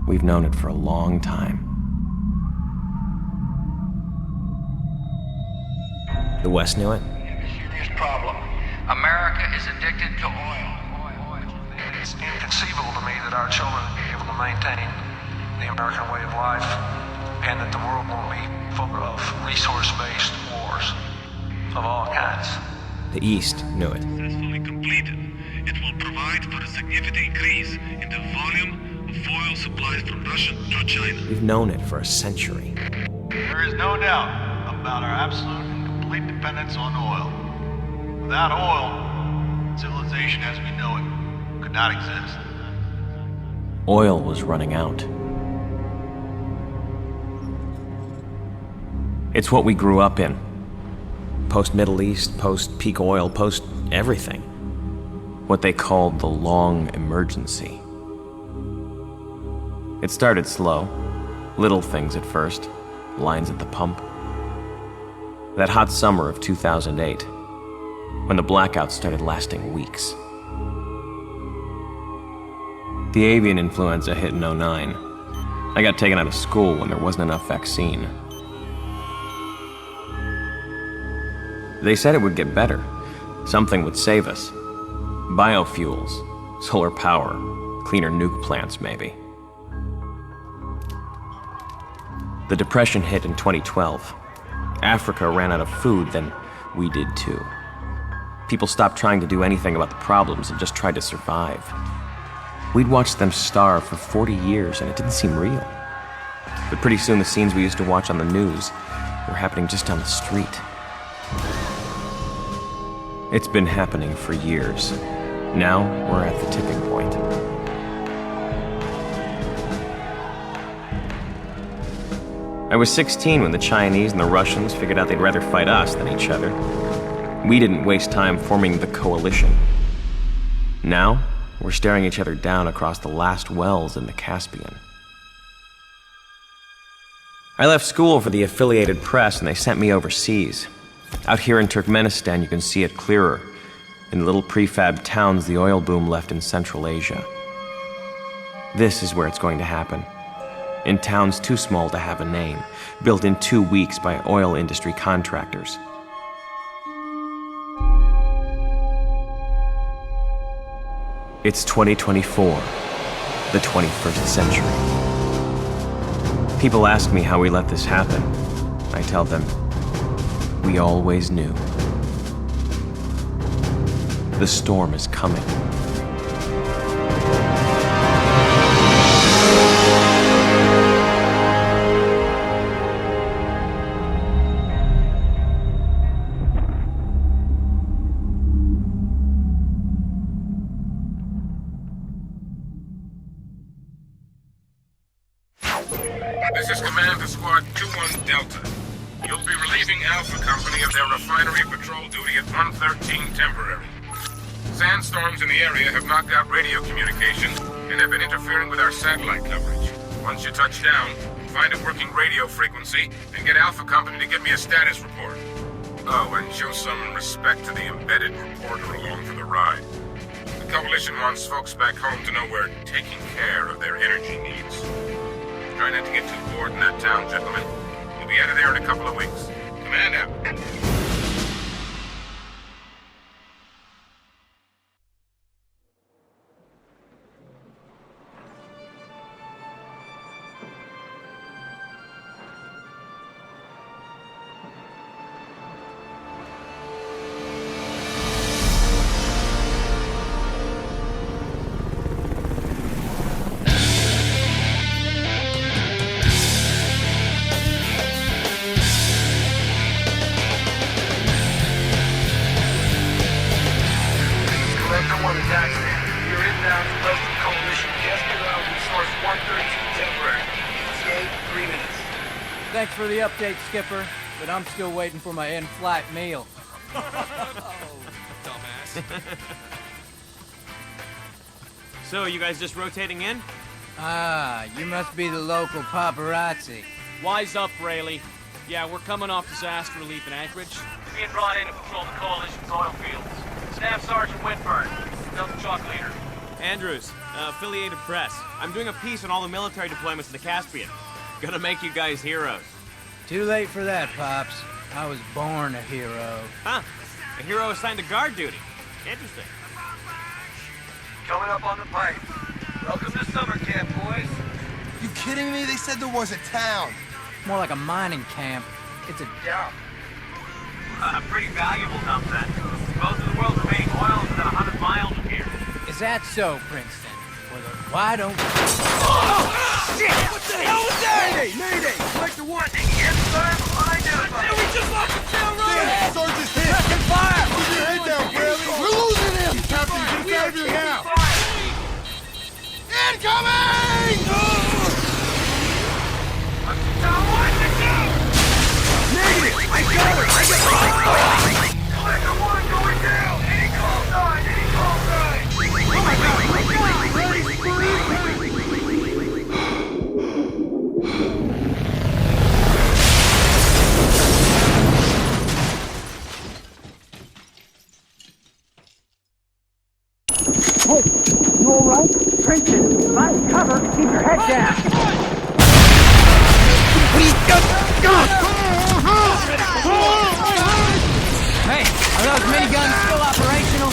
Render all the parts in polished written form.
We've known it for a long time. The West knew it. We have a serious problem. America is addicted to oil. It's inconceivable to me that our children will be able to maintain the American way of life and that the world won't be full of resource-based wars of all kinds. The East knew it. Successfully completed, it will provide for a significant increase in the volume of oil supplies from Russia to China. We've known it for a century. There is no doubt about our absolute and complete dependence on oil. Without oil, civilization as we know it could not exist. Oil was running out. It's what we grew up in. Post-Middle East, post-peak oil, post-everything. What they called the long emergency. It started slow. Little things at first. Lines at the pump. That hot summer of 2008, when the blackouts started lasting weeks. The avian influenza hit in '09. I got taken out of school when there wasn't enough vaccine. They said it would get better. Something would save us. Biofuels, solar power, cleaner nuke plants, maybe. The Depression hit in 2012. Africa ran out of food, then we did too. People stopped trying to do anything about the problems and just tried to survive. We'd watched them starve for 40 years and it didn't seem real. But pretty soon the scenes we used to watch on the news were happening just down the street. It's been happening for years. Now we're at the tipping point. I was 16 when the Chinese and the Russians figured out they'd rather fight us than each other. We didn't waste time forming the coalition. Now, we're staring each other down across the last wells in the Caspian. I left school for the Affiliated Press and they sent me overseas. Out here in Turkmenistan, you can see it clearer. In little prefab towns the oil boom left in Central Asia. This is where it's going to happen. In towns too small to have a name, built in 2 weeks by oil industry contractors. It's 2024, the 21st century. People ask me how we let this happen. I tell them, we always knew. The storm is coming. This is Command to Squad 2-1 Delta. You'll be relieving Alpha Company of their refinery patrol duty at 113 temporary. Sandstorms in the area have knocked out radio communication and have been interfering with our satellite coverage. Once you touch down, find a working radio frequency and get Alpha Company to give me a status report. Oh, and show some respect to the embedded reporter along for the ride. The Coalition wants folks back home to know we're taking care of their energy needs. Try not to get too bored in that town, gentlemen. We'll be out of there in a couple of weeks. Command out. Thanks for the update, Skipper, but I'm still waiting for my in-flight meal. Dumbass. So, you guys just rotating in? Ah, you must be the local paparazzi. Wise up, Rayleigh. Yeah, we're coming off disaster relief in Anchorage. Being brought in to patrol the Coalition's oil fields. Staff Sergeant Whitburn, Delta Chalk leader. Andrews, Affiliated Press. I'm doing a piece on all the military deployments in the Caspian. Gonna make you guys heroes. Too late for that, Pops. I was born a hero. Huh? A hero assigned to guard duty. Interesting. Coming up on the pipe. Welcome to summer camp, boys. You kidding me? They said there was a town. More like a mining camp. It's a dump. Pretty valuable dump then. Most of the world's remaining oil is within 100 miles of here. Is that so, Princeton? Well, then why don't... Shit! What the hell was that? Mayday! Mayday! Sector 1, infirm unidentified. We just lost the tail road! Damn, Sergeant's hit! Second fire! Keep your head down, Bradley! We're losing him! Captain, get us out of here now! Incoming! Negative! I got it! I got it! Sector 1 going down! Any call sign! Any call sign! Oh my god! Oh my god! Ready for impact! Hey, you alright? Princeton, find cover, keep your head down. Hey, are those miniguns still operational?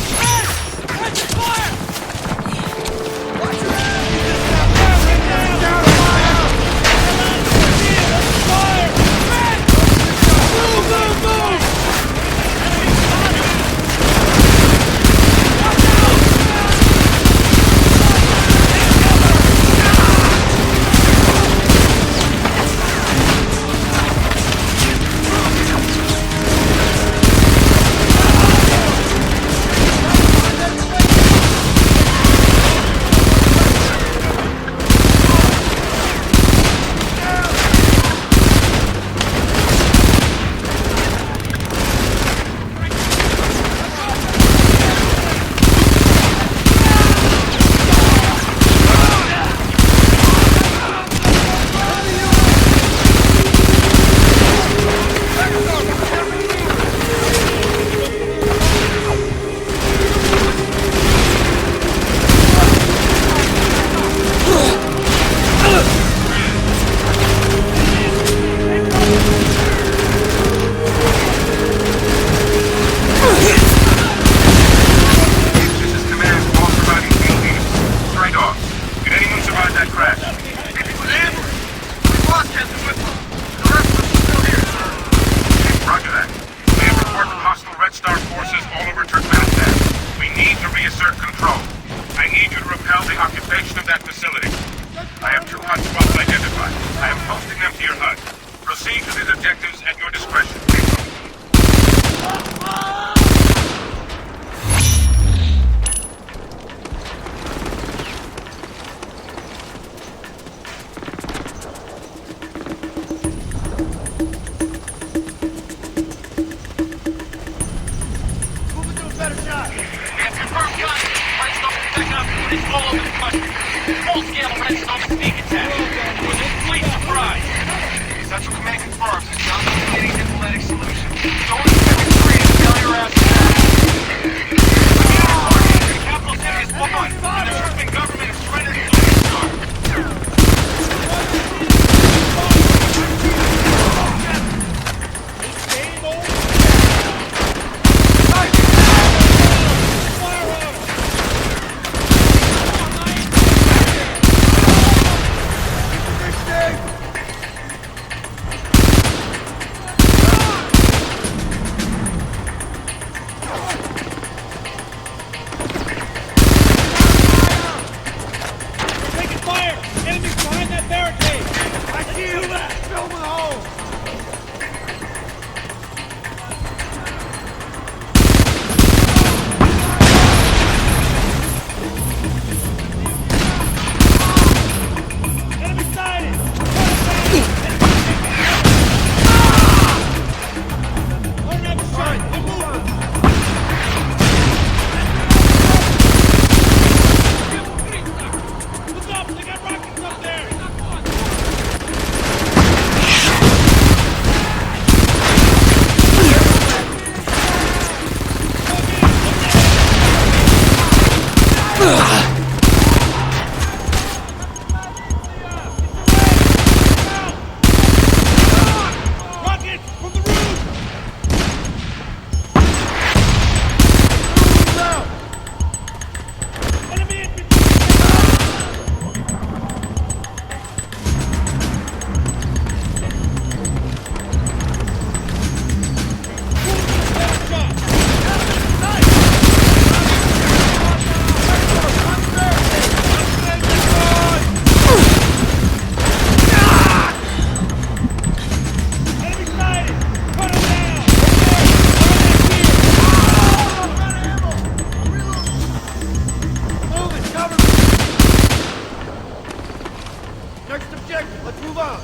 objective. Let's move on.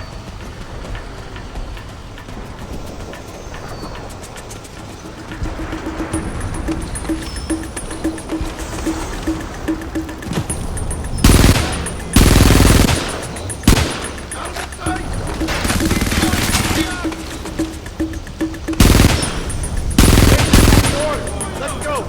Let's go.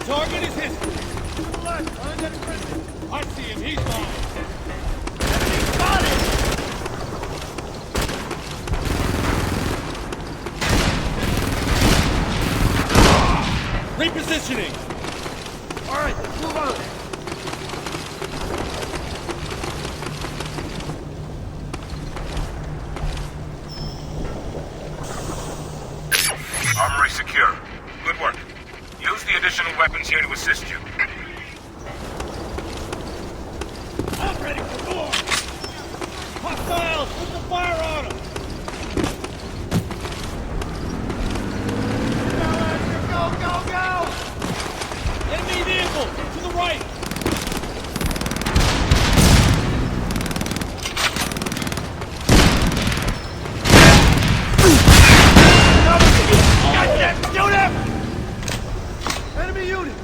Target is history. To the left, behind that prison. I see him. He's mine. Enemy spotted! Repositioning. All right, let's move on. Armory secure. Good work. Use the additional weapons here to assist you. I'm ready for war! Hostiles! Put the fire on them! Go, go, go! Enemy vehicle! To the right! Got them! Shoot him! Enemy unit!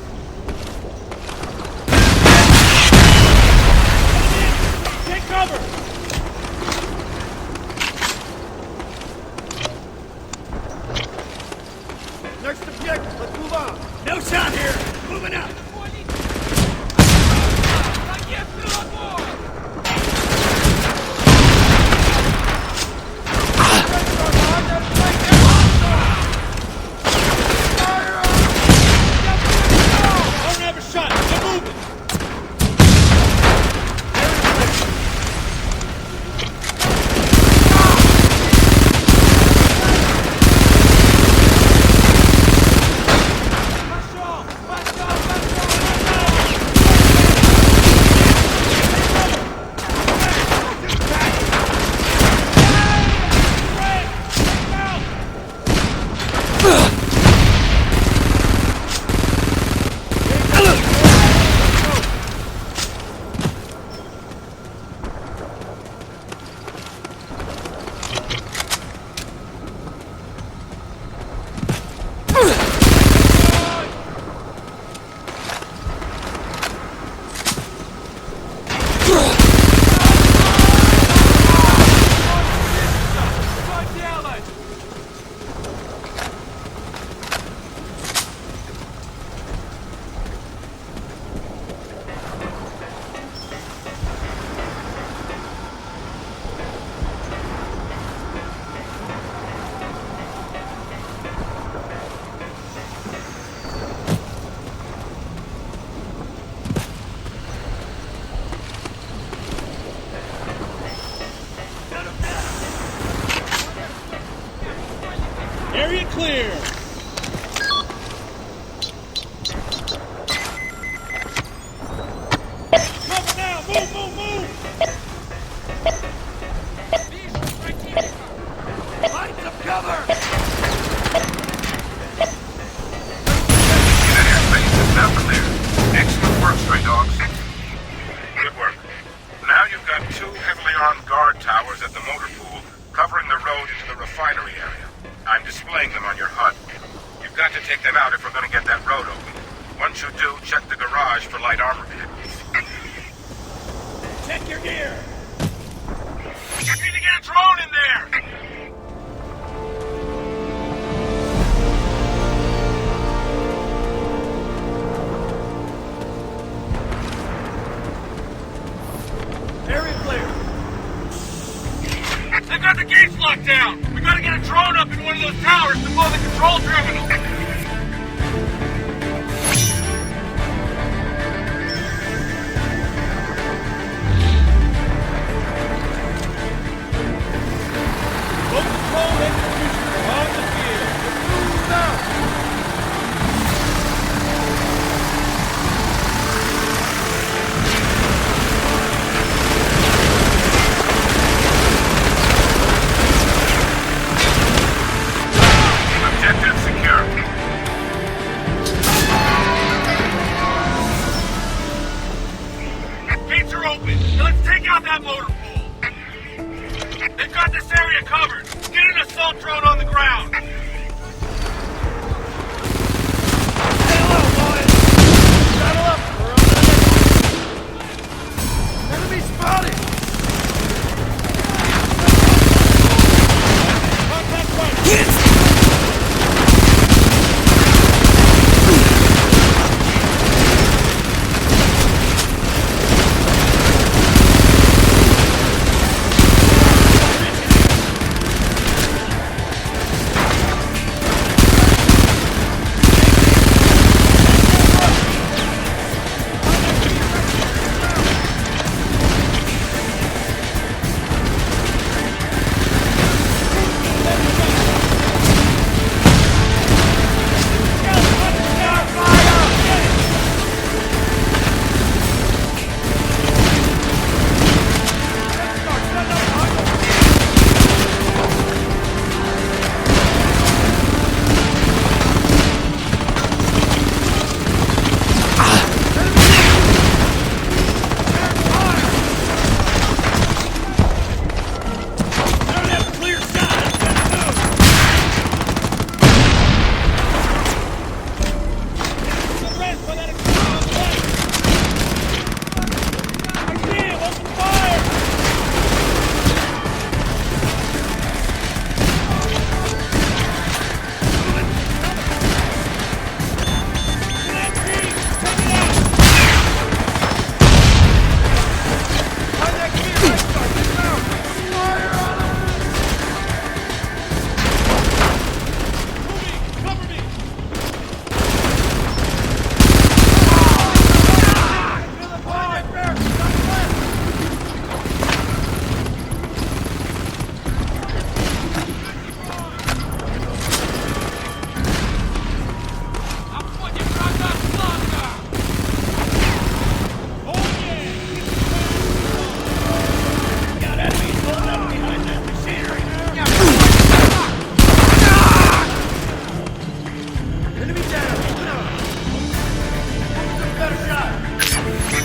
clear! Cover now! Move, move, move! Find some cover! That airspace is now clear. Excellent work, stray dogs. Good work. Now you've got 2 heavily armed guard towers at the motor pool, covering the road into the refinery area. I'm displaying them on your HUD. You've got to take them out if we're going to get that road open. Once you do, check the garage for light armor vehicles. Check your gear! You need to get a drone in there! Area clear. They've got the gates locked down! We gotta get a drone up in one of those towers below the control terminal! Both control and producer are on the field. Move out! Objective secure. Gates are open. Now let's take out that motor pool. They've got this area covered. Get an assault drone on the ground. Hello, boys! Saddle up! We're on the next. Enemy spotted! Contact right!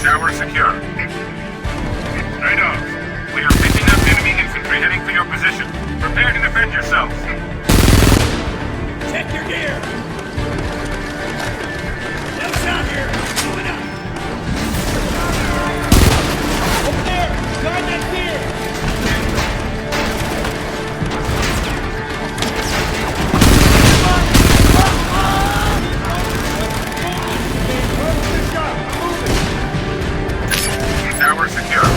Tower secure. Stray dogs, we are picking up enemy infantry heading for your position. Prepare to defend yourselves. Check your gear! No sound here! Moving up! Over there! Guard that gear! Tower secure.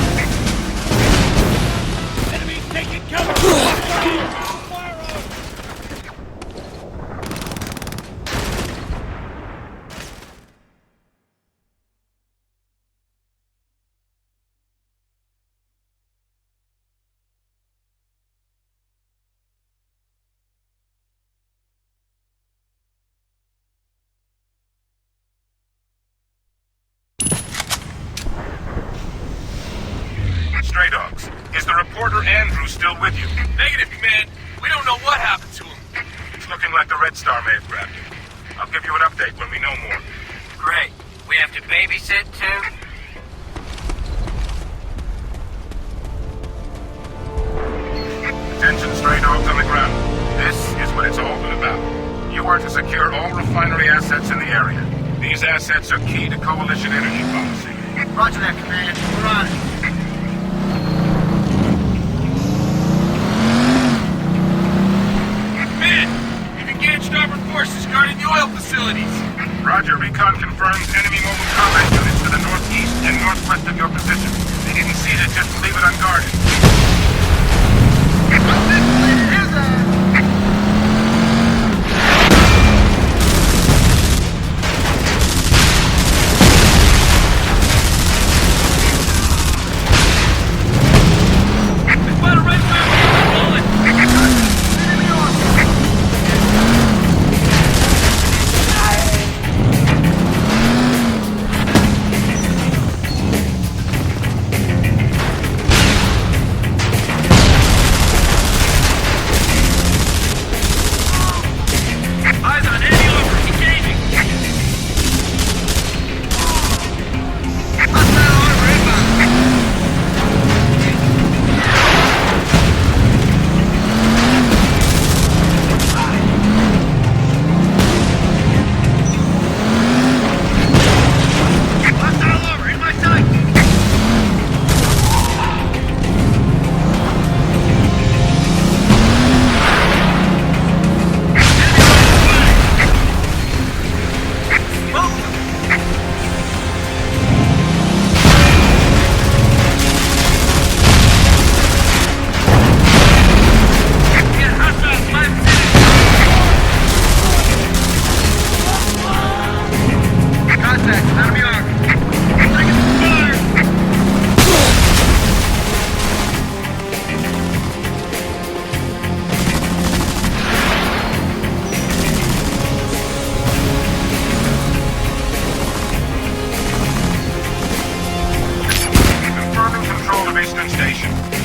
Enemies taking cover! Fire! Dogs. Is the reporter Andrew still with you? Negative, Command. We don't know what happened to him. It's looking like the Red Star may have grabbed him. I'll give you an update when we know more. Great. We have to babysit too? Attention, stray dogs on the ground. This is what it's all been about. You are to secure all refinery assets in the area. These assets are key to Coalition energy policy. Roger that, Command. We're on it. Man, we've engaged armored forces guarding the oil facilities. Roger, recon confirms enemy mobile combat units to the northeast and northwest of your position. They didn't see it, just leave it unguarded.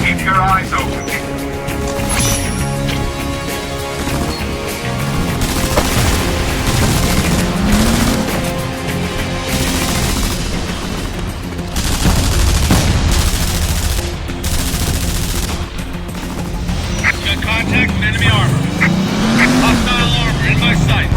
Keep your eyes open. Got contact with enemy armor. Hostile armor in my sights.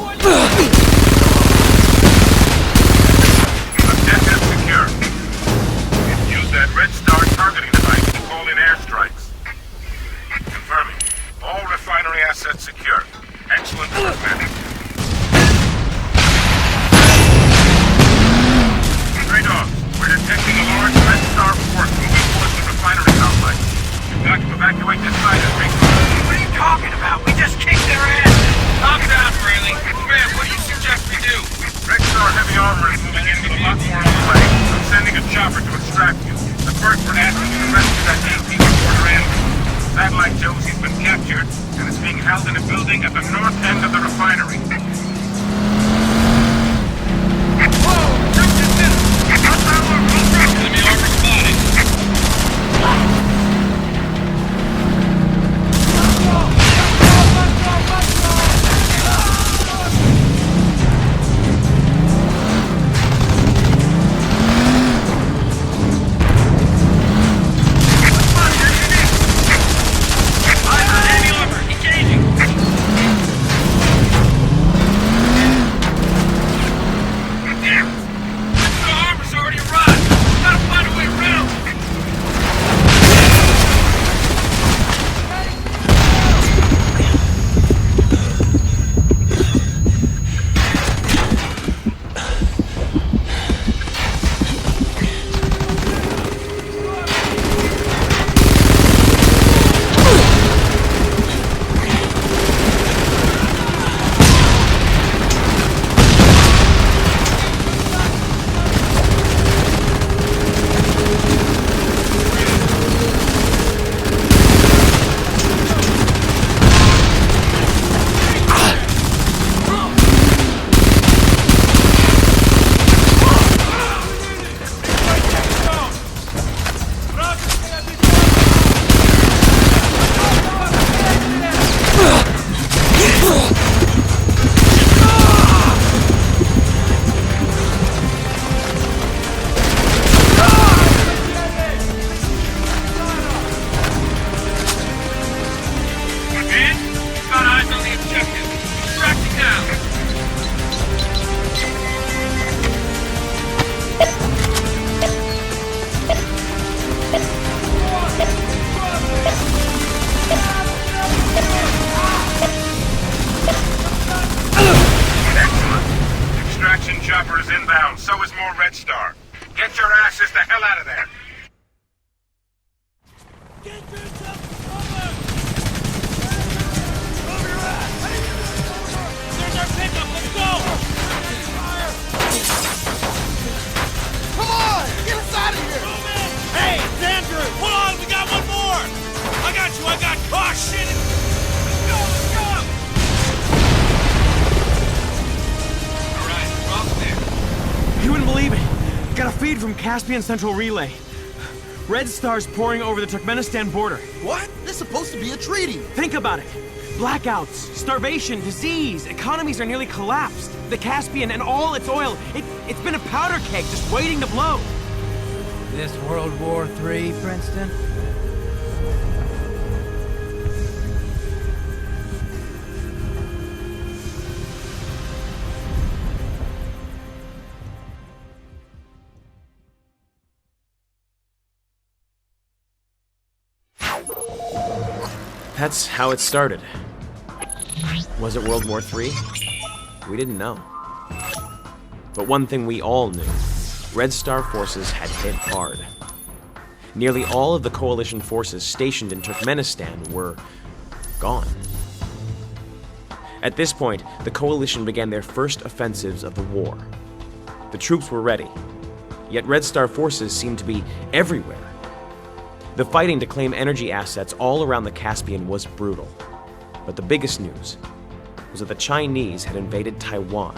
Objective secure. Use that Red Star targeting device to call in airstrikes. Confirming. All refinery assets secure. Excellent work, men. Stray dogs, we're detecting a large Red Star force moving towards the refinery complex. You've got to evacuate this site as resources. What are you talking about? We just kicked their ass! Calm down, Riley. Man, what do you suggest we do? Red Star heavy armor is moving in with a lot more on the way. I'm sending a chopper to extract you. The first we're asking you to rescue that 18 reporter Andrew. Satellite shows he's been captured and is being held in a building at the north end of the refinery. Enemy armor spotted. Chopper is inbound, so is more Red Star. Get your asses the hell out of there! Get yourself covered! Cover your ass! There's our pickup, let's go! Come on! Get us out of here! Move in! Hey, it's Andrew! Hold on, we got one more! I got you, oh shit! Let's go, let's go! You wouldn't believe it. Got a feed from Caspian Central Relay. Red Star's pouring over the Turkmenistan border. What? This is supposed to be a treaty. Think about it. Blackouts, starvation, disease, economies are nearly collapsed. The Caspian and all its oil, it's been a powder keg just waiting to blow. This World War III, Princeton? That's how it started. Was it World War III? We didn't know. But one thing we all knew, Red Star forces had hit hard. Nearly all of the coalition forces stationed in Turkmenistan were gone. At this point, the coalition began their first offensives of the war. The troops were ready, yet Red Star forces seemed to be everywhere. The fighting to claim energy assets all around the Caspian was brutal. But the biggest news was that the Chinese had invaded Taiwan